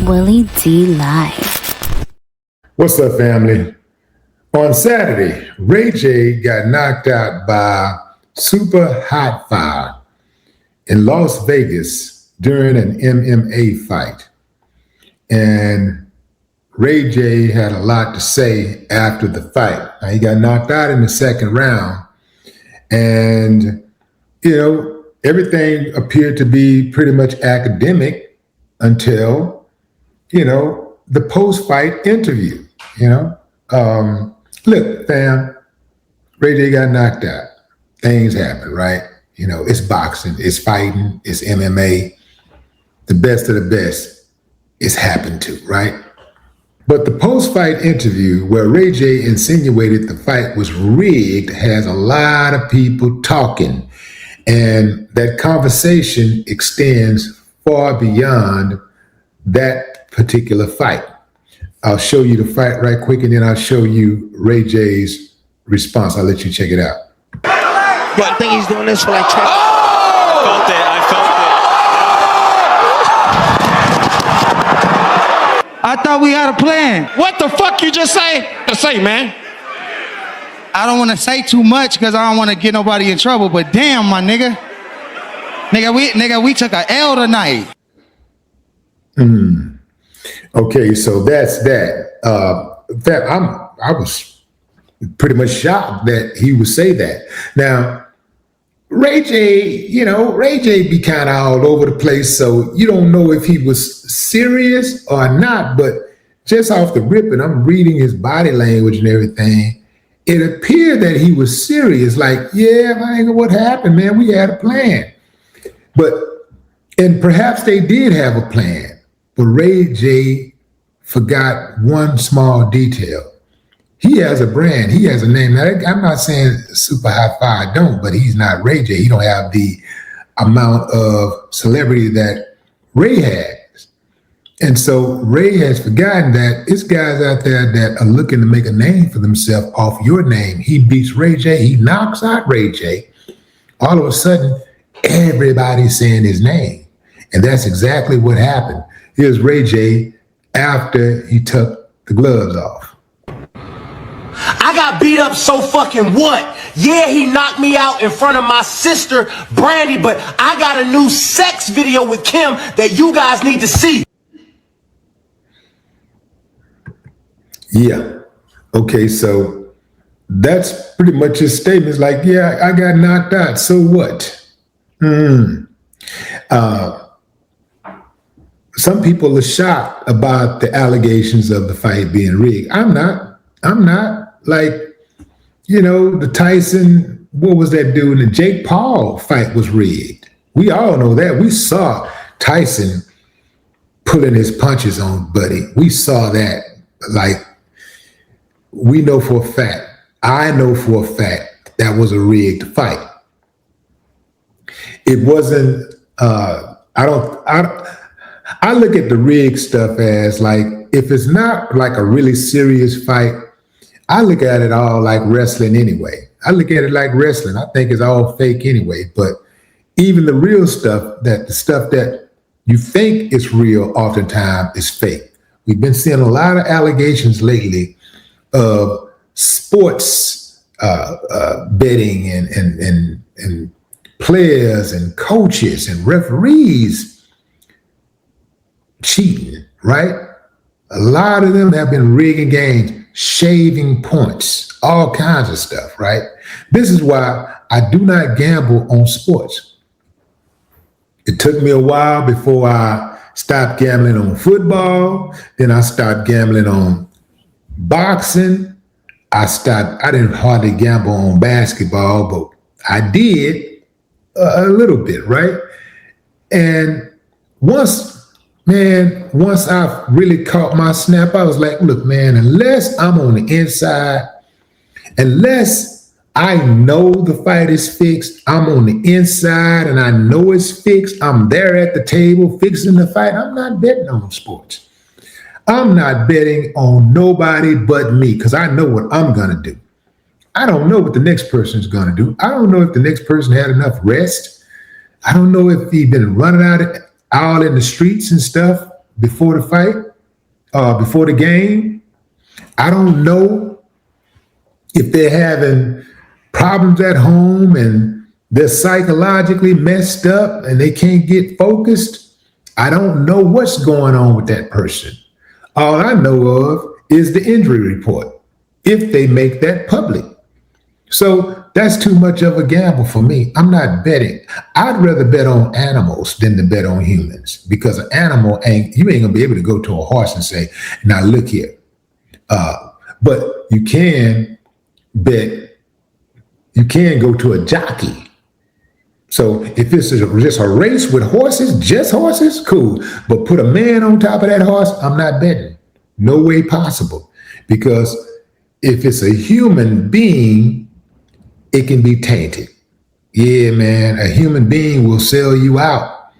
Willie D Live. What's up, family? On Saturday, Ray J got knocked out by Supa Hot Fire in Las Vegas during an MMA fight. And Ray J had a lot to say after the fight. Now, he got knocked out in the second round. And, everything appeared to be pretty much academic until, the post-fight interview, Look, fam, Ray J got knocked out. Things happen, right? It's boxing, it's fighting, it's MMA. The best of the best is happened to, right? But the post-fight interview where Ray J insinuated the fight was rigged has a lot of people talking. And that conversation extends far beyond that particular fight. I'll show you the fight right quick, and then I'll show you Ray J's response. I'll let you check it out. But I think he's doing this for like... I thought we had a plan. What the fuck you just say, man? I don't want to say too much because I don't want to get nobody in trouble, but damn, my nigga. We took a L tonight. Okay, so that's that. In fact, I was pretty much shocked that he would say that. Now, Ray J, Ray J be kind of all over the place, so you don't know if he was serious or not, but just off the rip, and I'm reading his body language and everything, it appeared that he was serious, like, yeah, man, what happened, man? We had a plan. And perhaps they did have a plan, but Ray J forgot one small detail. He has a brand. He has a name. Now, I'm not saying Supa Hot Fire don't, but he's not Ray J. He don't have the amount of celebrity that Ray has. And so Ray has forgotten that it's guys out there that are looking to make a name for themselves off your name. He beats Ray J. He knocks out Ray J. All of a sudden, everybody's saying his name. And that's exactly what happened. Here's Ray J after he took the gloves off. I got beat up so fucking what? Yeah, he knocked me out in front of my sister, Brandy, but I got a new sex video with Kim that you guys need to see. Yeah. Okay, so that's pretty much his statement. It's like, yeah, I got knocked out. So what? Some people are shocked about the allegations of the fight being rigged. I'm not. Like, the Tyson, what was that dude? The Jake Paul fight was rigged. We all know that. We saw Tyson pulling his punches on Buddy. We saw that. Like, we know for a fact, I know for a fact that was a rigged fight. It wasn't, I look at the rigged stuff as like, if it's not like a really serious fight, I look at it all like wrestling anyway. I look at it like wrestling. I think it's all fake anyway. But even the real stuff, the stuff that you think is real oftentimes is fake. We've been seeing a lot of allegations lately of sports betting and players and coaches and referees cheating, right? A lot of them have been rigging games, shaving points, all kinds of stuff, right? This is why I do not gamble on sports. It took me a while before I stopped gambling on football. Then I stopped gambling on boxing. I didn't hardly gamble on basketball, but I did a little bit, right? And once I really caught my snap, I was like, look, man, unless I'm on the inside, unless I know the fight is fixed, I'm on the inside and I know it's fixed, I'm there at the table fixing the fight, I'm not betting on sports. I'm not betting on nobody but me because I know what I'm going to do. I don't know what the next person is going to do. I don't know if the next person had enough rest. I don't know if he's been running out all in the streets and stuff before the fight, before the game. I don't know if they're having problems at home and they're psychologically messed up and they can't get focused. I don't know what's going on with that person. All I know of is the injury report, if they make that public. So that's too much of a gamble for me. I'm not betting. I'd rather bet on animals than to bet on humans, because an animal you ain't gonna be able to go to a horse and say, now look here. But you can bet, you can go to a jockey. So if it's just a race with horses, just horses, cool. But put a man on top of that horse, I'm not betting. No way possible. Because if it's a human being, it can be tainted. Yeah, man, a human being will sell you out.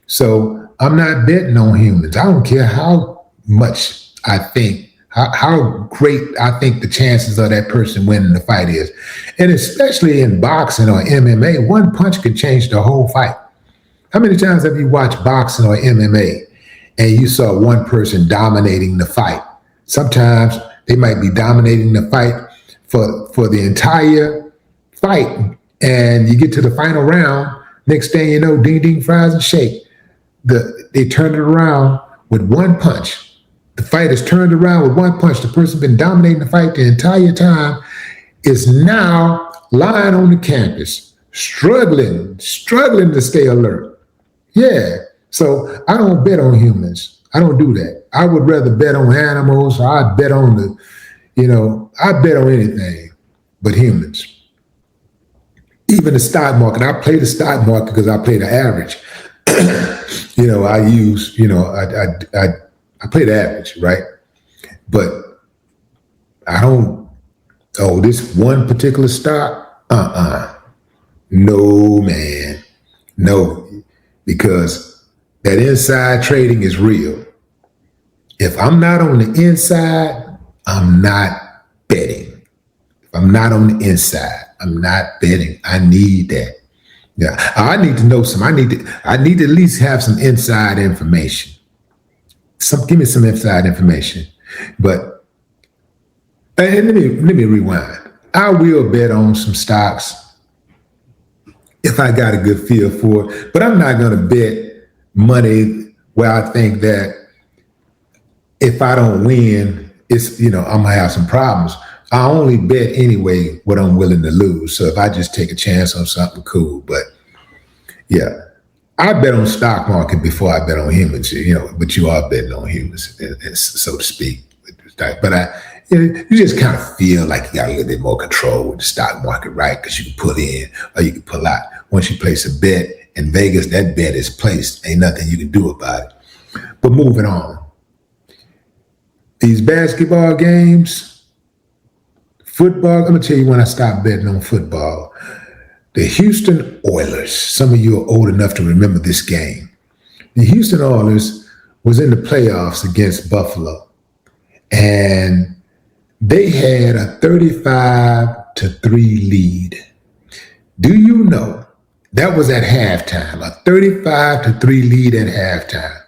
So I'm not betting on humans. I don't care how much I think, how great I think the chances of that person winning the fight is. And especially in boxing or MMA, one punch can change the whole fight. How many times have you watched boxing or MMA and you saw one person dominating the fight? Sometimes they might be dominating the fight for the entire fight, and you get to the final round, next thing you know, ding, ding, fries and shake. They turn it around with one punch. The fight is turned around with one punch. The person been dominating the fight the entire time is now lying on the campus, struggling to stay alert. Yeah, so I don't bet on humans. I don't do that. I would rather bet on animals. I'd bet on I'd bet on anything but humans. Even the stock market. I play the stock market because I play the average. I play the average, right? But I don't, this one particular stock? No, man. No, because that inside trading is real. If I'm not on the inside, I'm not betting. If I'm not on the inside, I'm not betting. I need that. Yeah, I need to know I need to at least have some inside information. Give me some inside information. But and let me rewind. I will bet on some stocks if I got a good feel for it, but I'm not gonna bet money where I think that if I don't win, I'm gonna have some problems. I only bet anyway what I'm willing to lose. So if I just take a chance on something, cool. But yeah, I bet on stock market before I bet on humans, but you are betting on humans, so to speak. But you just kind of feel like you got a little bit more control with the stock market, right? Because you can put in or you can pull out. Once you place a bet in Vegas, that bet is placed. Ain't nothing you can do about it. But moving on. These basketball games, football, I'm going to tell you when I stopped betting on football. The Houston Oilers, some of you are old enough to remember this game. The Houston Oilers was in the playoffs against Buffalo, and they had a 35-3 lead. Do you know that was at halftime, a 35-3 lead at halftime?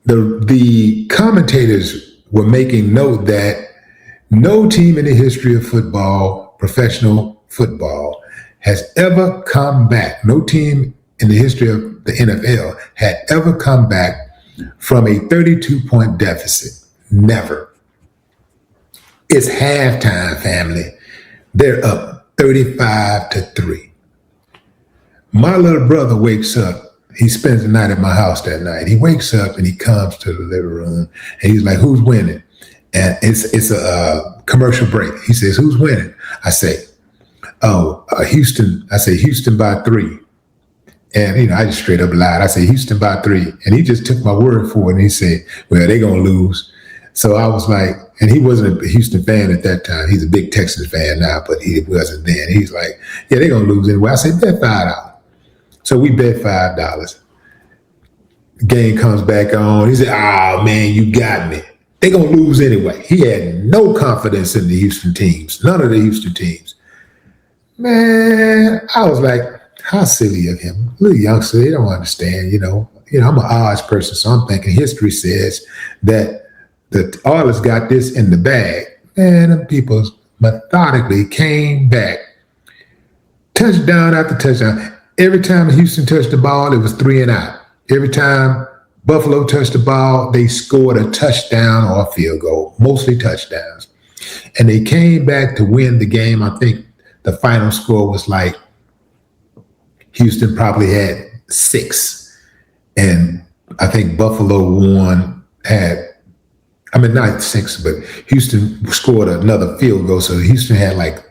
The commentators were making note that no team in the history of football, professional football, has ever come back. No team in the history of the NFL had ever come back from a 32-point deficit. Never. It's halftime, family. They're up 35-3. My little brother wakes up. He spends the night at my house that night. He wakes up and he comes to the living room and he's like, "Who's winning?" And it's a commercial break. He says, "Who's winning?" I say, Houston. I say, "Houston by 3." And, I just straight up lied. I say, "Houston by 3." And he just took my word for it. And he said, "Well, they're going to lose." So I was like, and he wasn't a Houston fan at that time. He's a big Texans fan now, but he wasn't then. He's like, "Yeah, they're going to lose anyway." I said, "Bet $5." So we bet $5. The game comes back on. He said, "Oh, man, you got me. They're going to lose anyway." He had no confidence in the Houston teams, none of the Houston teams. Man, I was like, how silly of him. A little youngster, they don't understand, I'm an odds person, so I'm thinking history says that the Oilers got this in the bag. And the people methodically came back. Touchdown after touchdown. Every time Houston touched the ball, it was 3 and out. Every time Buffalo touched the ball, they scored a touchdown or a field goal, mostly touchdowns. And they came back to win the game. I think the final score was like Houston probably had 6. And I think Buffalo not 6, but Houston scored another field goal. So Houston had like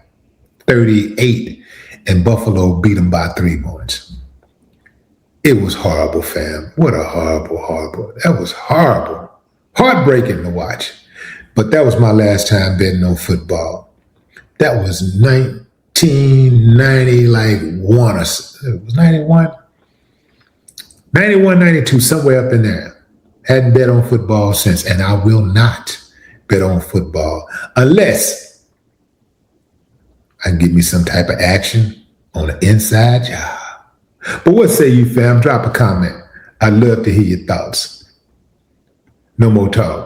38 and Buffalo beat them by 3 points. It was horrible, fam. What a horrible. That was horrible. Heartbreaking to watch. But that was my last time betting on football. That was 1991. It was 91? 91, 92, somewhere up in there. Hadn't bet on football since, and I will not bet on football unless I can get me some type of action on the inside job. But what say you, fam? Drop a comment. I'd love to hear your thoughts. No more talk.